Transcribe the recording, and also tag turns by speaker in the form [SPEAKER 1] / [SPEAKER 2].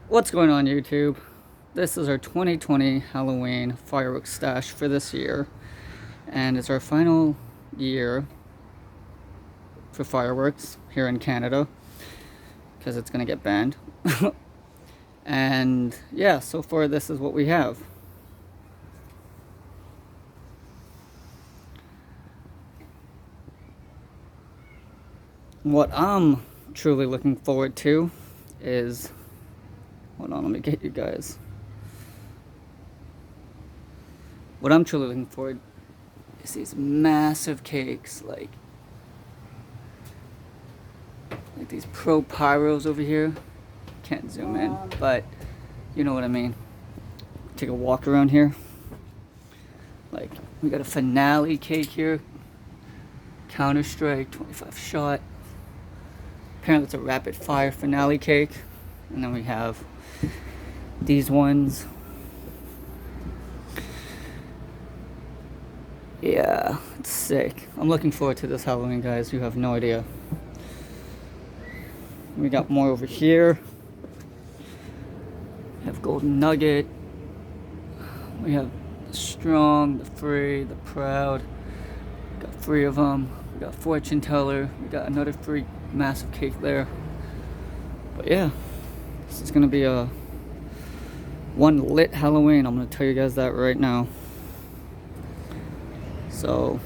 [SPEAKER 1] What's going on, YouTube? This is our 2020 Halloween fireworks stash for this year, and it's our final year for fireworks here in Canada because it's gonna get banned. And yeah, so far this is what we have. What I'm truly looking forward to is, hold on, let me get you guys. What I'm truly looking forward is these massive cakes, like these pro pyros over here. Can't zoom in, but you know what I mean. Take a walk around here. Like, we got a finale cake here. Counter-Strike 25 shot. Apparently it's a rapid fire finale cake. And then we have these ones. Yeah, it's sick. I'm looking forward to this Halloween, guys. You have no idea. We got more over here. We have Golden Nugget. We have the Strong, the Free, the Proud. We got 3 of them. We got Fortune Teller. We got another free massive cake there. But yeah, this is gonna be a one lit Halloween. I'm gonna tell you guys that right now. So